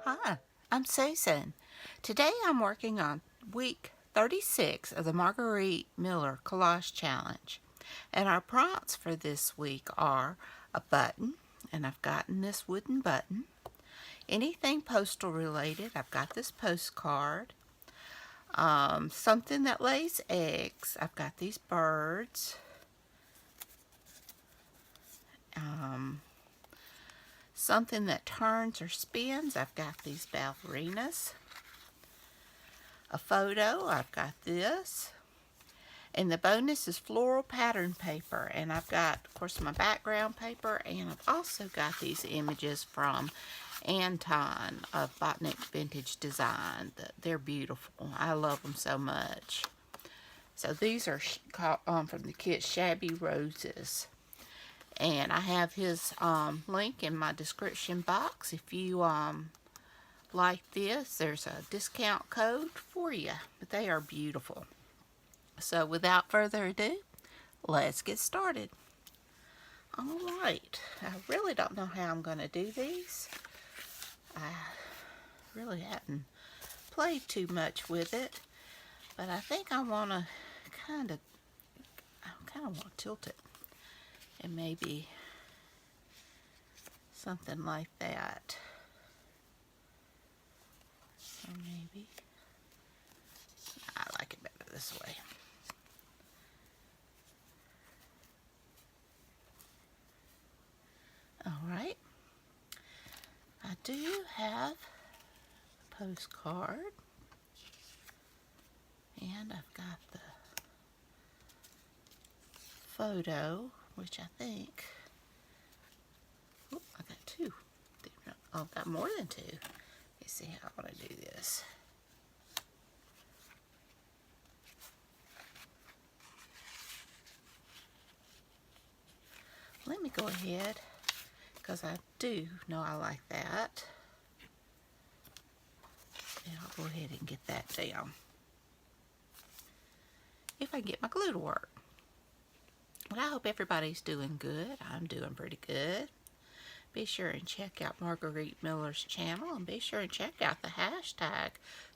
Hi, I'm Susan. Today I'm working on week 36 of the Margarete Miller Collage Challenge. And our prompts for this week are a button, and I've gotten this wooden button. Anything postal related, I've got this postcard. Something that lays eggs, I've got these birds. Something that turns or spins, I've got these ballerinas. A photo, I've got this. And the bonus is floral pattern paper. And I've got, of course, my background paper. And I've also got these images from Anton of Botanic Vintage Design. They're beautiful. I love them so much. So these are from the kit Shabby Roses. And I have his link in my description box. If you like this, there's a discount code for you. But they are beautiful. So without further ado, let's get started. Alright, I really don't know how I'm going to do these. I really hadn't played too much with it, but I think I want to kind of want to tilt it, and maybe something like that. Or maybe, I like it better this way. Alright, I do have a postcard, and I've got the photo, which I think, oh, I got two. Oh, I've got more than two. Let's see how I want to do this. Let me go ahead, because I do know I like that. And I'll go ahead and get that down. If I can get my glue to work. But I hope everybody's doing good. I'm doing pretty good. Be sure and check out Margarete Miller's channel, and be sure and check out the hashtag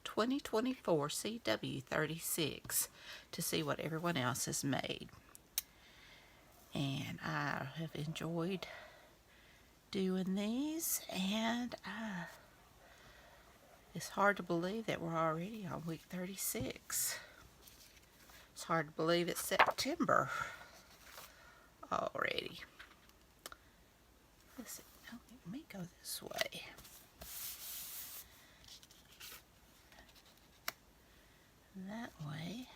2024CW36 to see what everyone else has made. And I have enjoyed doing these, and it's hard to believe that we're already on week 36. It's hard to believe it's September already. Let's see. Oh, let me go this way. That way.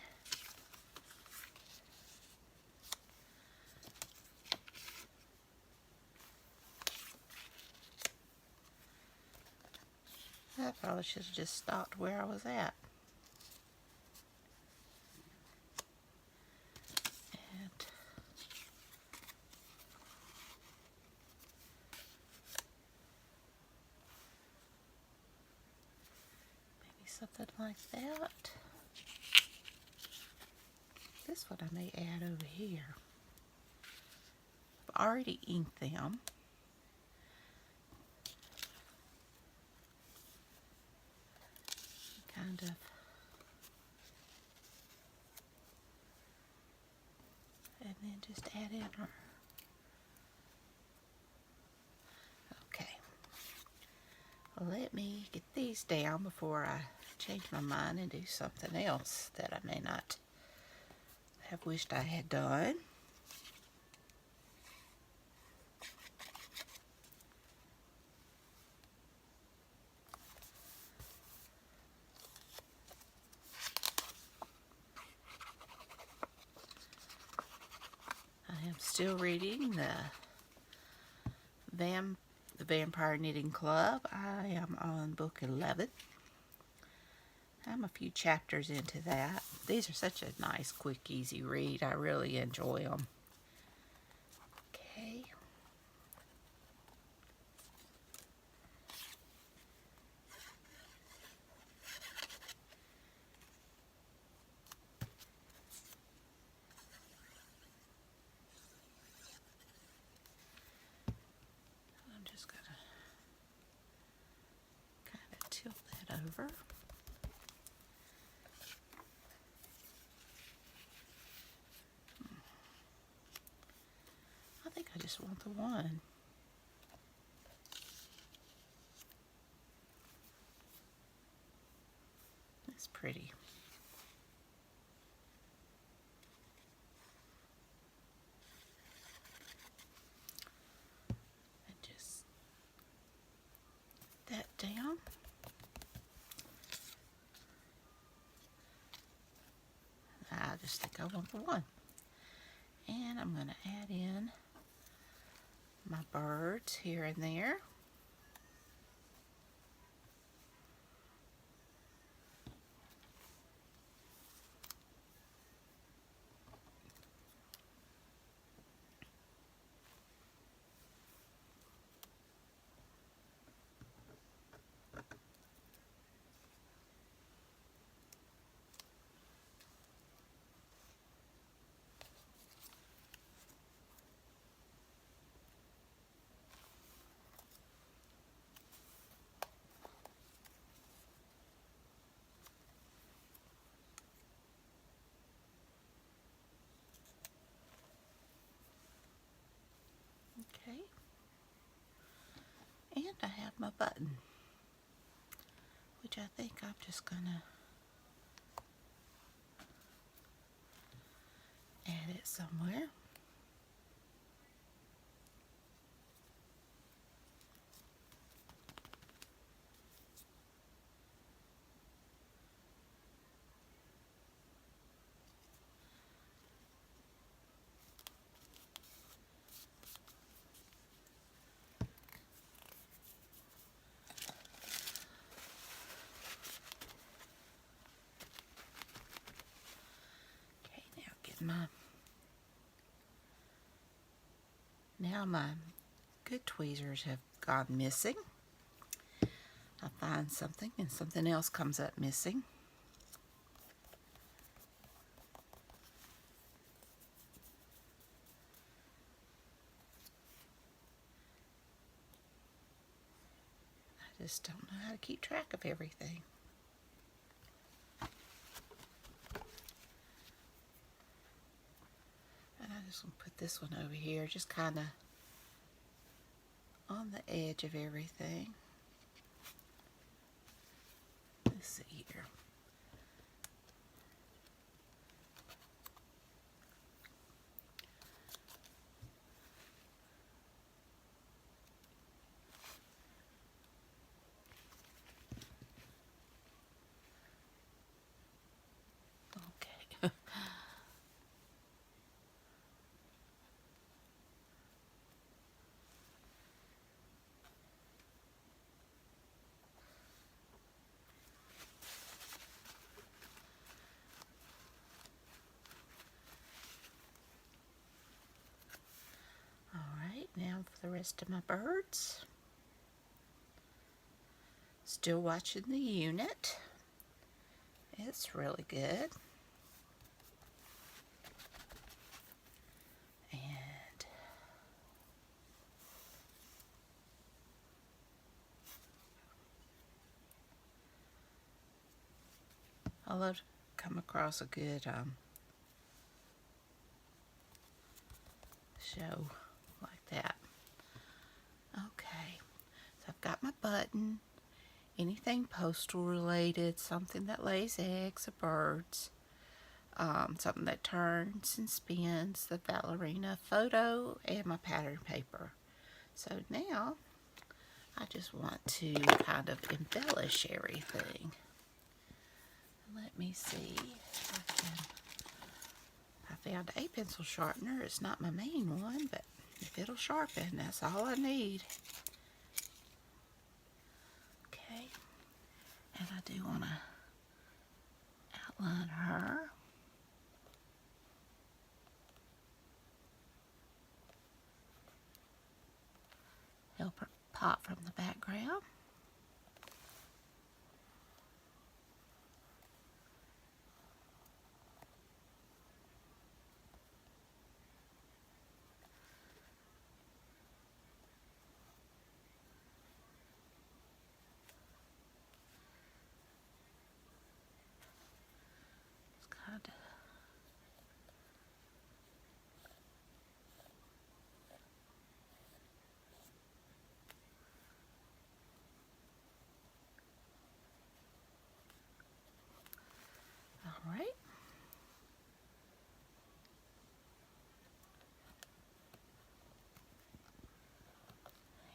I probably should have just stopped where I was at. And maybe something like that. This one I may add over here. I've already inked them. Kind of and then just add in our, okay, well, let me get these down before I change my mind and do something else that I may not have wished I had done. I am still reading the Vampire Knitting Club. I am on book 11. I'm a few chapters into that. These are such a nice, quick, easy read. I really enjoy them. Okay. I'm just gonna kind over. I think I just want the one. It's pretty. And just that down. I just think I want the one. And I'm going to add in my birds here and there. Okay. And I have my button, which I think I'm just going to add it somewhere. Okay, now my good tweezers have gone missing. I find something and something else comes up missing. I just don't know how to keep track of everything. And I just want to put this one over here, just kind of on the edge of everything. Let's see here. Okay. Alright, now for the rest of my birds. Still watching the unit. It's really good. And I love to come across a good show like that. Okay, so I've got my button, anything postal related, something that lays eggs or birds, something that turns and spins, the ballerina photo, and my pattern paper. So now I just want to kind of embellish everything. Let me see if I can. I found a pencil sharpener. It's not my main one, but if it'll sharpen, that's all I need. Okay, and I do want to outline her. Help her pop from the background.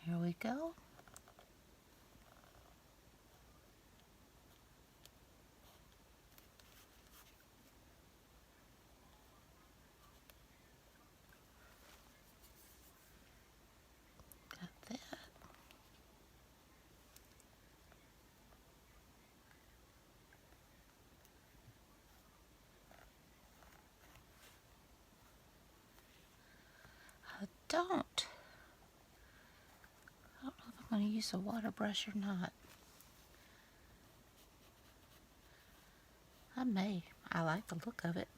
Here we go. Got that. I don't know if I'm going to use a water brush or not. I may. I like the look of it.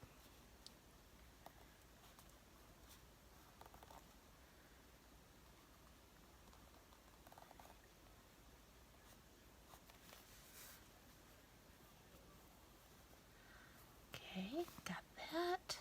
Okay, got that.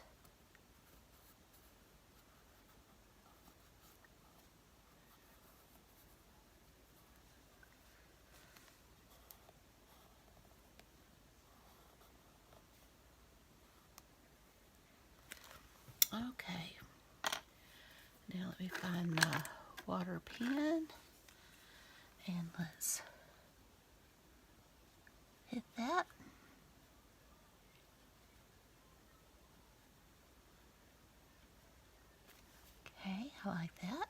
Okay, now let me find my water pen and let's hit that. Okay, I like that.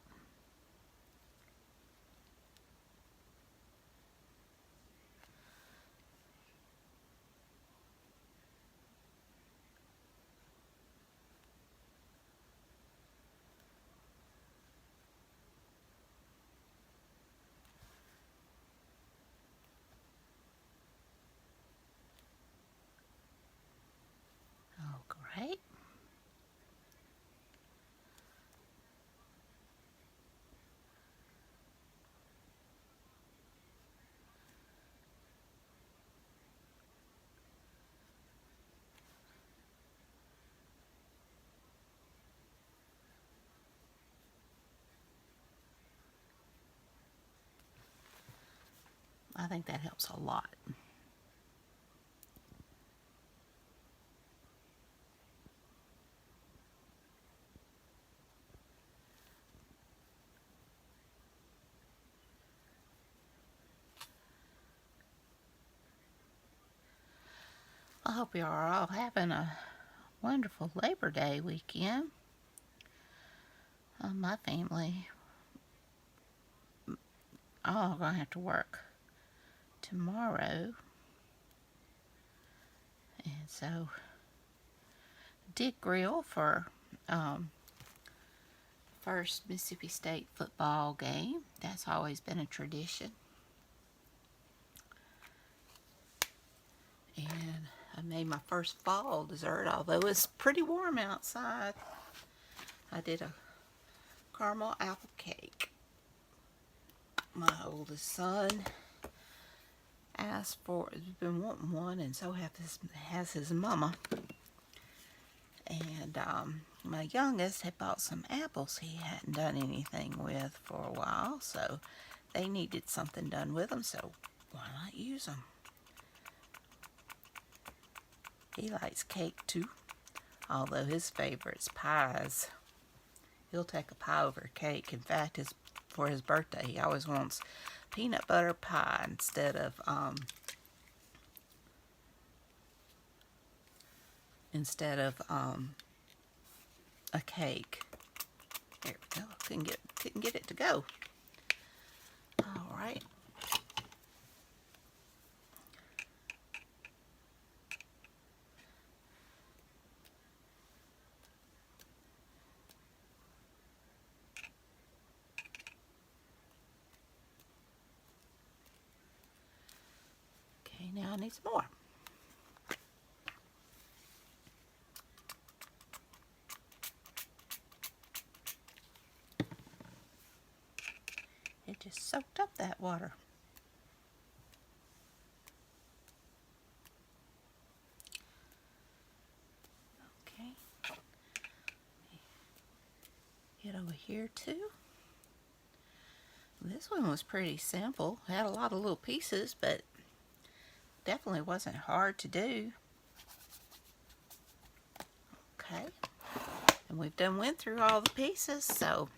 Oh, great. I think that helps a lot. I hope you are all having a wonderful Labor Day weekend. My family, all going to have to work tomorrow. And so, did grill for first Mississippi State football game. That's always been a tradition. And I made my first fall dessert, although it's pretty warm outside. I did a caramel apple cake. My oldest son asked for, has been wanting one, and so has his mama. And my youngest had bought some apples he hadn't done anything with for a while, so they needed something done with them, so why not use them? He likes cake too, although his favorite's pies. He'll take a pie over cake. In fact, for his birthday, he always wants peanut butter pie instead of a cake. There we go. Couldn't get it to go. All right. Okay, now I need some more. It just soaked up that water. Okay. Get over here too. This one was pretty simple. Had a lot of little pieces, but definitely wasn't hard to do. Okay. And we've went through all the pieces, so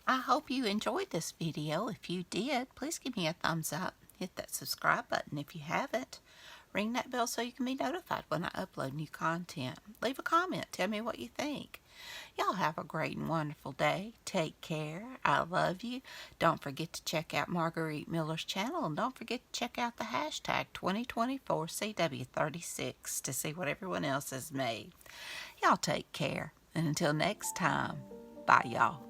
I hope you enjoyed this video. If you did, please give me a thumbs up. Hit that subscribe button if you haven't. Ring that bell so you can be notified when I upload new content. Leave a comment. Tell me what you think. Y'all have a great and wonderful day. Take care. I love you. Don't forget to check out Margarete Miller's channel, and don't forget to check out the hashtag 2024CW36 to see what everyone else has made. Y'all take care. And until next time, bye y'all.